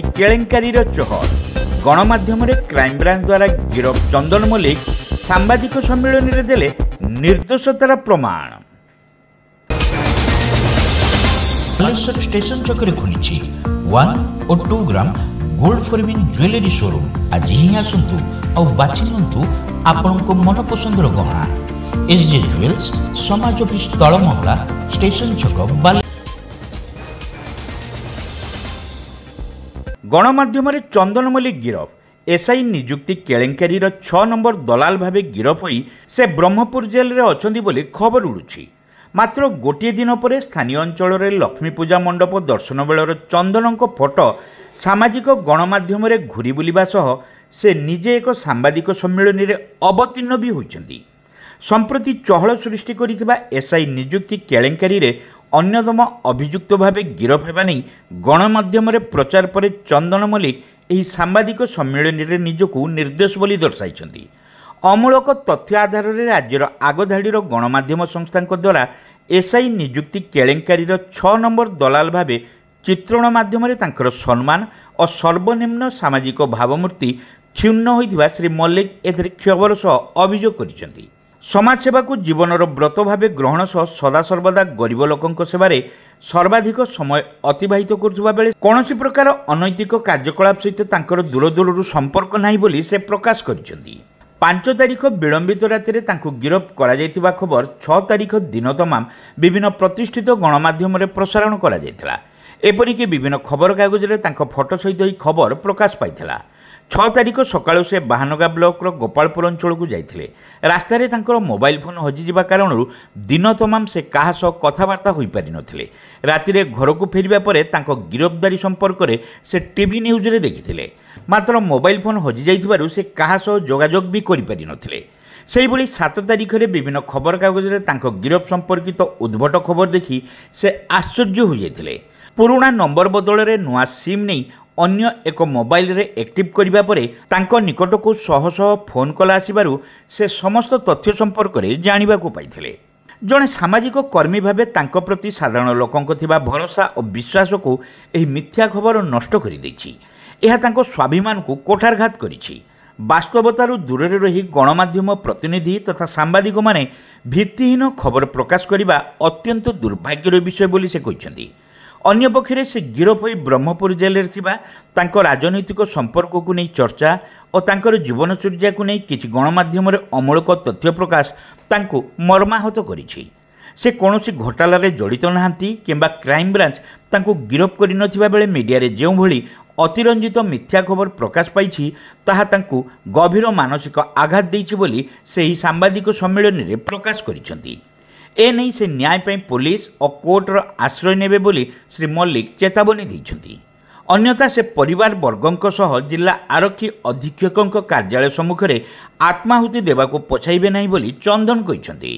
केलेंकारी Chahar गणमाध्यम crime branch द्वारा गिरफ चंदन मल्लिक सांबादिक सम्मेलन में देले निर्दोषतार प्रमाण। बालेश्वर स्टेशन चौक खुली 1 और 2 gram gold forming jewellery showroom. आज ही आसतु और बाछि नियंतु आपनको मन पसंदर गहना। एसजे ज्वेल्स समाज ऑफिस तलमहला स्टेशन छक बाले। गणमाध्यम चंदन मल्लिक गिरफ एसआई नियुक्ति केलेंकारी 6 नंबर दलाल भावे गिरफ होई से ब्रह्मपुर जेल रे अछंती बोली खबर उड़ुछि। मात्र गोटे दिन पर स्थानीय अंचल लक्ष्मी पूजा मंडप दर्शन बेलर चंदन फोटो सामाजिक गणमाध्यम घूरी बुलिबा सह से निजे एक सांबादिक सम्मेलन में अवतीर्ण भी होइछंती। संप्रति चहल सृष्टि करिथिबा एसआई नियुक्ति केलेंकारी रे अन्यतम अभियुक्त भावे गिरफ हेबा नहीं गणमाध्यम प्रचार पर चंदन मल्लिक एही सांबादिक सम्मेलन में निजकू निर्दोष बोली दर्शाइछंती। अमूलक तथ्य आधार में राज्यर आगधाड़ीर गणमाध्यम संस्था द्वारा एसआई नियुक्ति केलेंकारी 6 नंबर दलाल भावे चित्रण माध्यम सम्मान और सर्वनिम्न सामाजिक भावमूर्ति क्षुण्ण होइथिबा श्री मल्लिक एथिरे खबर सह अभियोग करिसेंती। समाज सेवा को जीवनर व्रत भाव ग्रहण सह सदासर्वदा गरीब लोकों सेवार सर्वाधिक समय अतिबाहित करुवा बेले कौनसी प्रकार अनैतिक कार्यकलाप सहित तांकर दूर दूर संपर्क नाही बोली से प्रकाश करिसेंती। 5 तारिख विलंबित राति गिरफ करा जायतिबा खबर 6 तारिख दिन तमाम विभिन्न प्रतिष्ठित गणमाध्यम प्रसारण करा जायतिला। एपरिक विभिन्न खबर कागज में फोटो सहित ही खबर प्रकाश पाइथिला। 6 तारिख सकाळु से बाहानगा ब्लॉक गोपालपुर अंचल को जाइथिले। रास्तारे तांकर मोबाइल फोन हजिजिबा कारण दिन तमाम से काहा सह कथबार्ता होई पारि नथिले। रातिरे घर को फेरिबा परे तांको गिरफ्तारी संपर्क में से टीवी न्यूज रे देखिथिले। मात्र मोबाइल फोन हजि जाइथिबारु से काहा सह जोगाजोग भी करि पारि नथिले। सेहिभଳି 7 तारिख में विभिन्न खबर कागज में तांको गिरफ संपर्कित उद्भट खबर देखि से आश्चर्य हो जाइथिले। पुराना नंबर बदल में नुआ सिम नहीं अन्य एक मोबाइल रे एक्टिव करिबा परे तांको निकट को शह शह फोन कॉल आसिबारु से समस्त तथ्य संपर्क में जानिबा को पाइथिले। जड़े सामाजिक कर्मी भावे तांको प्रति साधारण लोकंको थिबा भरोसा और विश्वास को एही मिथ्या खबर नष्ट करि दैछि। एहा तांको स्वाभिमान को कोठारघात करिछि। वास्तवतारू दूर रही गणमाध्यम प्रतिनिधि तथा सांबादिक माने भित्तिहीन खबर प्रकाश करिबा अत्यंत दुर्भाग्यर विषय बोली से कहिसेंती। अन्य पक्षरे से गिरफ होई ब्रह्मपुर जेल रे थिबा तांको राजनैतिक संपर्क को नहीं चर्चा और तांकर जीवनचर्या को नहीं किछि गणमाध्यम अमूलक तथ्य प्रकाश तांको मर्माहत करिछि। से कौनसी घोटाला रे जड़ित नाहांती किंबा क्राइम ब्रांच तांको गिरफ करि नथिबा बेले मीडिया रे जेउ भली अतिरंजित मिथ्या खबर प्रकाश पाइछि ताहा तांको गभीर मानसिक आघात दैछि बोली सेही सांबादिक सम्मेलन रे प्रकाश करिसेंती। ए नहीं से न्याय पाई पुलिस और कोर्टर आश्रय नेबे बोली श्री मल्लिक चेतावनी दैछंती। अन्यथा से परिवार वर्गों सह जिला आरक्षी अधीक्षकों कार्यालय सम्मुख में आत्माहुति देवाको पछाइबे नहीं बोली चंदन कहिसेंती।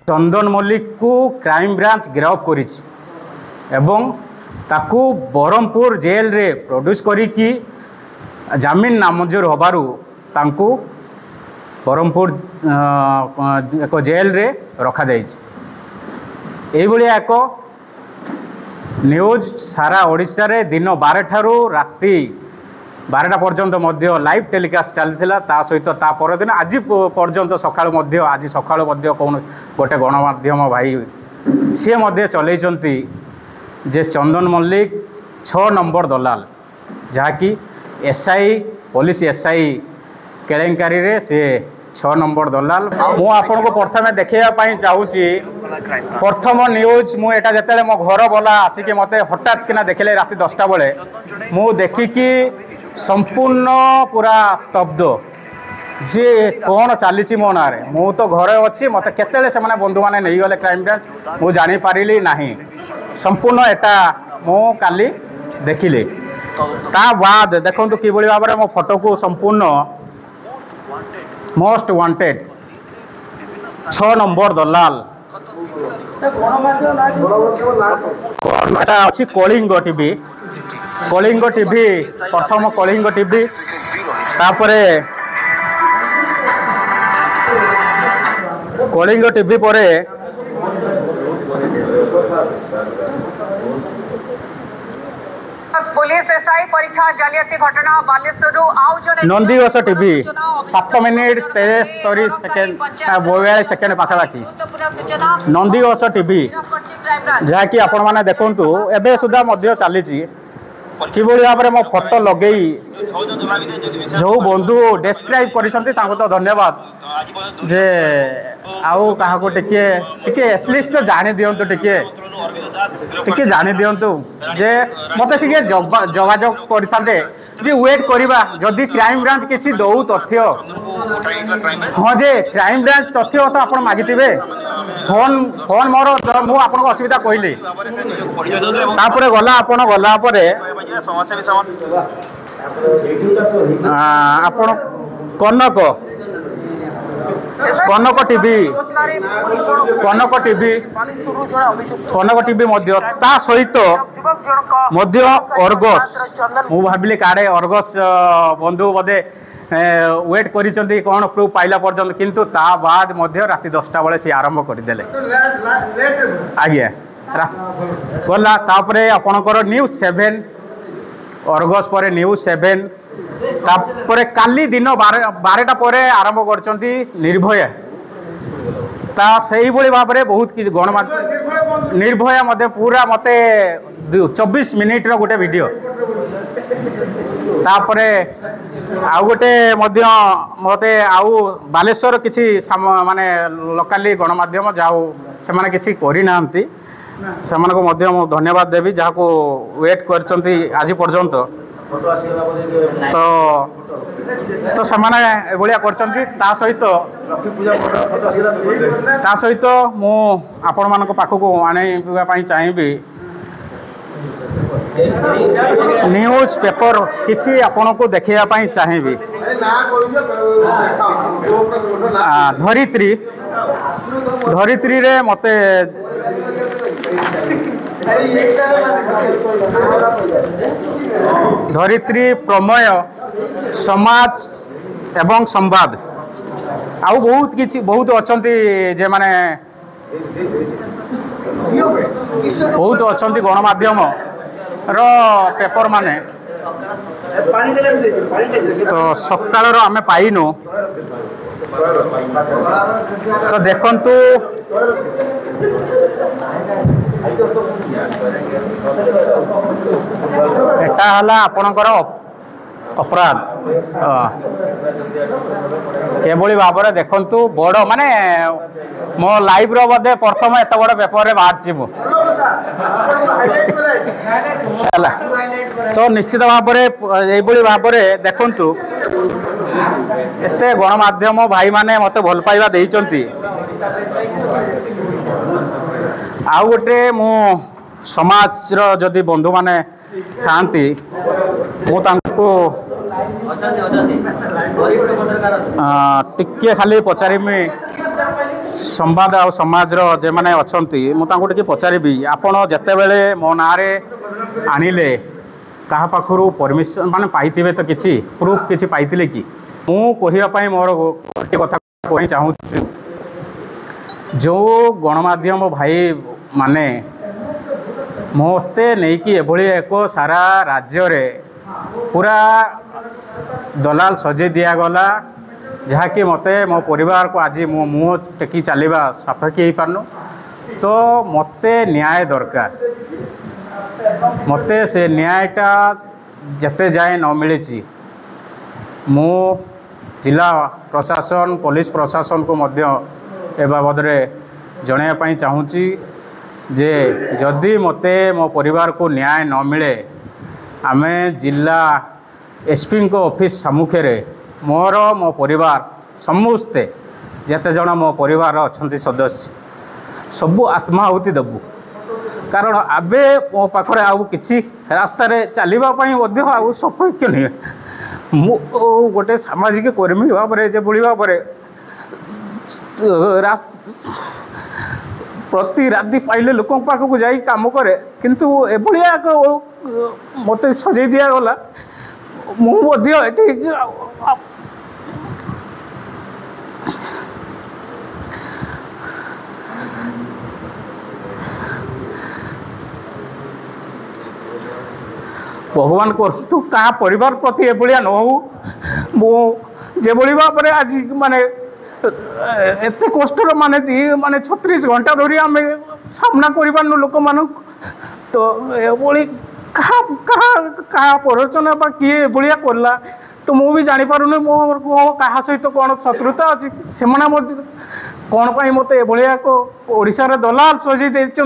चंदन मल्लिक को क्राइम ब्रांच गिरफ करिछि एवं ताकू बरहमपुर जेल रे प्रोड्यूस करिकी जामिन नामंजूर होबारु तांकू बरहमपुर एक जेल रे रखा जाइछि। एही भलिया एक न्यूज सारा ओडिशा रे दिन 12 ठारू राति 12टा पर्यंत मध्य लाइव टेलीकास्ट चलथिला। ता सहित ता पर दिन आज पर्यंत सकाळ मध्य आज सकाळ मध्य कोन गोटे गणमाध्यम भाई सी मध्य चलैचंती जे चंदन मल्लिक 6 नंबर दलाल जहाँकि एसआई पुलिस एसआई केलेंकारी रे से 6 नंबर दलाल। मु आपन को प्रथमे देखिया पाई चाहूची प्रथम न्यूज मु एटा जतेले मो घर बोला आसिके मते हठात किना देखले राति 10टा बेले मु देखिकी संपूर्ण पूरा स्तब्ध जे कौन चली मो ना मु तो घरे अच्छी मत केते से बंधु मैंने नहीं गले क्राइम ब्रांच मु जानी पारिली नाही संपूर्ण एटा मु काली देखिले। ता बाद देखंतु कि बळी भाबरे मो फोटो को संपूर्ण मोस्ट वांटेड 6 नंबर दलाल अच्छी कलिंग टीवी प्रथम कलिंग टीवी तापरे कलिंग टीवी परे पुलिस एसआई परीक्षा जालियाती घटना बालेश्वर आउ जने Nandighosh TV 7 minute 73 second 42 second पाखापाखि नंदीघोष टीवी जहाँकि आपण मैंने देखु एवं सुधा चली कि भाव में मो फोटो लगे जो बंधु डेस्क्राइब कर तो धन्यवाद जे आउ क्या टे एटलिस्ट तो जानी दिंतु टे जानी दिंतु जे मत जोगाजोग करते वेट करवा जदि क्राइम ब्रांच किसी दौ तथ्य हाँ जे क्राइम ब्रांच तथ्य तो आप मागिथे फोन फोन मोर मुझे आपको असुविधा कहली गला आपण गला आपण कनक कनक टीवी कनक टीवी कनक टीवी ता सहित अर्गस मु भाविली काड़े अर्गस बंधु बोधे वेट करिसेंती कौन प्रूफ पाइला पर्यंत किंतु ता बाद राति 10टा बेले सी आरंभ करदेले आज्ञा गला तापरे आपणकर न्यूज 7 अर्गस पर न्यूज 7 तापरे काली दिन 12टा पर आरंभ करचंती निर्भया ता सही भली भाव में बहुत किसी गणमाध्यम निर्भया मते पूरा मते 24 मिनिट रो गोटे वीडियो तापरे आउ गोटे मते आउ बालेश्वर किसी माने लोकाली गणमाध्यम जाऊ से माने किसी करि नांती सेमानको मध्य मु धन्यवाद देवी जहाँ को वेट करचंती आज पर्यंत तो सेमाने एभलिया करचंती ता सहित मु आपण मानक पाखको आनैबा पई चाहिबी न्यूज पेपर किछि आपण को देखिया पई चाहिबी धरित्री रे मते धरित्री प्रमेय समाज एवं संवाद आउ बहुत किछि बहुत अछंती जे माने बहुत अछंती गणमाध्यम रो पेपर माने तो सकाळ आमे पाइनु तो देखंतु एटा हला आपणकर अपराध केभली भाव में देखंतु बड़ माने मो लाइव रो बदे प्रथम एत बड़ पेपर रे बाहर छिबो तो निश्चित भाव में एभली भाव में देखंतु एते गणमाध्यम भाई माने मते भल पाइबा देइचंती आउ गोटे मु समाज रो जदि बंधु माने थांती मु तांको टिके खाली पचारिमी संवाद आ समाज रो जे माने अछंती मु तांको टिके पचारिबी आपण जते बेले मो नारे आनिले कहा पाखरु परमिशन माने पाइतिबे तो किछि प्रूफ किछि पाइतिले कि मु कहिबा पई मोर गोटे कथा कहि चाहू जो गणमाध्यम भाई माने मते नहीं कि एभली एक सारा राज्य रे पूरा दलाल सजे दिया गला जहाँकि मते मो परिवार को आज मो मुँह टेकी चलवा सफाकी हो पारनु तो मते न्याय दरकार मते से न्यायटा जते जाए न मिली मु जिला प्रशासन पुलिस प्रशासन को मध्य ए बाबद जनवाई चाहूँगी जे जदि मते मो परिवार को न्याय न मिले आमे जिला एसपी को ऑफिस सम्मुखे रे मोर मो परिवार समस्ते जते जन मो परिवार अच्छा सदस्य सबू आत्माहुति देबू कारण आबे मो पाखरे आउ किछि रास्ता रे चलिबा पई मध्य आउ सौभाग्य नहीं मु गोटे सामाजिक कर्मी भाव जे बुढ़ी भाव प्रति राति पाइले लोक पाखक जाई काम करे किंतु एभलिया मते सजै दिया गला मु मध्य एठी भगवान करूँ क्या परिवार प्रति एभलिया न हो मो जेभली भाव में आज माने एत कष्टर माने माने 36 घंटा धरी आम सामना कर लोक मान तो ये क्या प्ररोचना किए भाया करला तो मुझे जापारूनी मो क्या सहित कौन शत्रुता अच्छी से कौन पाई मत एभलिया ओडिशार दलाल सजे कि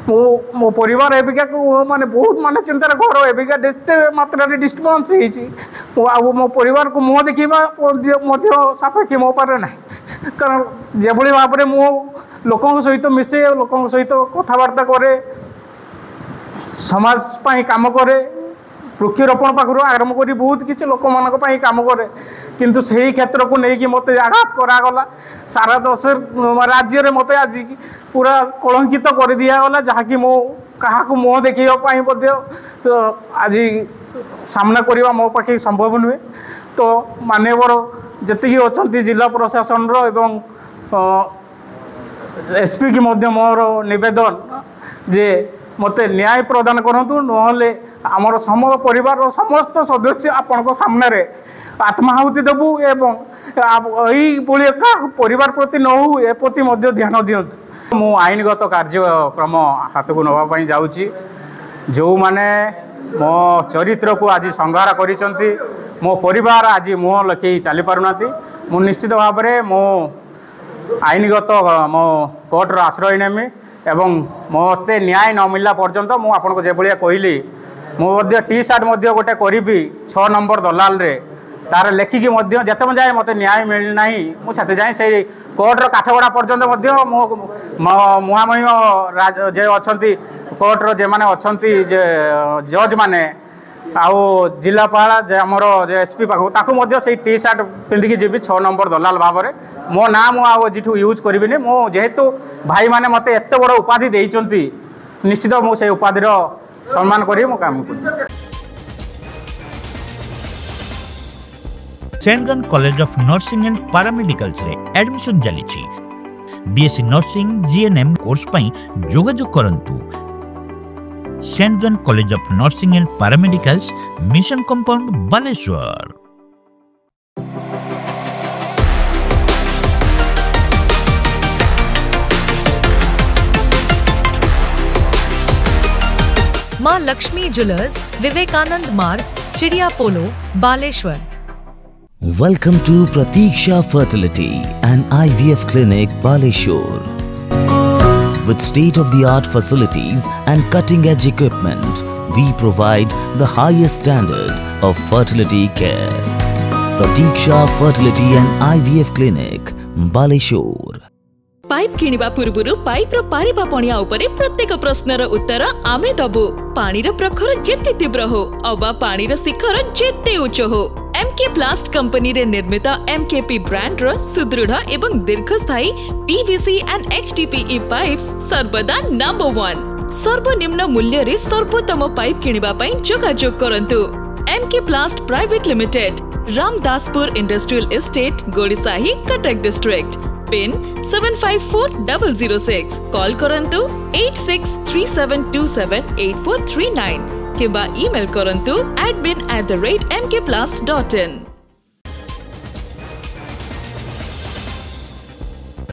मो परिवार एबिका को माने बहुत माने चिंतार घर एबिका एत मात्रा डिस्टर्बांस हो मो परिवार को मुँह देखा सापेक्ष मो पारे ना कारण जेभली भाव में मो लोकों सहित मिसे लोकों सहित कथबार्ता करे समाज पाई काम करे वृक्षरोपण पाखर आरंभ कर बहुत किसी लोक मान काम करे किंतु से क्षेत्र को लेकिन मत आघात करागला सारा दश राज्य में मत आज पूरा कलंकित कर दिगला जहाँकि मो क्या मुँह देखापी तो आज सामना करवा मो पाखे संभव नुहे तो मानवर जी अच्छा जिला प्रशासन एवं एसपी की मोर निवेदन जे मत न्याय प्रदान करूँ नहले आमर सम परिवार समस्त सदस्य आपण सामने आत्माहुति देवु एवं यही क्या परिवार प्रति न हो ए प्रति ध्यान दिंतु मु आईनगत कार्यक्रम हाथ को नापी जाऊँगी जो माने मो चरित्र को आज संहार करिसेंती मो परिवार आज मुँह लखी चली पारुना मु निश्चित भाव में मो आईनगत मो कोर्टर आश्रय नेमी एवं मते न्याय न मिलला पर्यंत मु आपनको जे भलिया कहली मो टी सार्ट गोटे करी 6 नंबर दलाल रे तार लेखिकी जिते जाए मत न्याय मिलना मुझे जाए से कोर्टर काठगड़ा पर्यंत मुहांमुही जे अच्छा कोर्टर जे मैंने अच्छा जज मैंने आउ जिलापाल जे आमर एसपी पाखु से टी सार्ट पिंधिकी जी 6 नंबर दलाल भाव में मो ना मुझे यूज करी मो जेहेतु भाई मैंने मत एत बड़ उपाधि देइचंती निश्चित मुझे उपाधि सम्मान करी मो काम कर Saint John College of Nursing and Paramedicals रे एडमिशन चली बीएससी नर्सिंग जीएनएम कोर्स पई जोगाजोग करंतु Saint John College of Nursing and Paramedicals Mission Compound Baleswar. Maa Lakshmi Jewellers, Vivekananda Marg, Chidiya Polo, Baleswar. Welcome to Pratiksha Fertility and IVF Clinic, Baleshwar. With state-of-the-art facilities and cutting-edge equipment, we provide the highest standard of fertility care. Pratiksha Fertility and IVF Clinic, Baleshwar. Pipe किनिबा पूर्वरु pipe रो पारिबा पणिया उपरे प्रत्येक प्रश्नर उत्तर आमे दबु। पानीर प्रखर जेते तीव्र हो अबा पानीर शिखर जेते उच्च हो एमके प्लास्ट कंपनी रे निर्मित एमकेपी ब्रांड रो सुदृढ़ एवं दीर्घस्थायी पीवीसी एंड एचडीपीई पाइप्स सर्वदा नंबर 1। सर्वनिम्न मूल्य रे सर्वोत्तम पाइप किनिबा पई जोगाजोग करंतु। MK plast private limited, Ramdaspur industrial estate, Godisahi, Cuttack district. Pin 754006। Call करंतु 8637278439 किबा ईमेल करंतु admin@mkplast.in।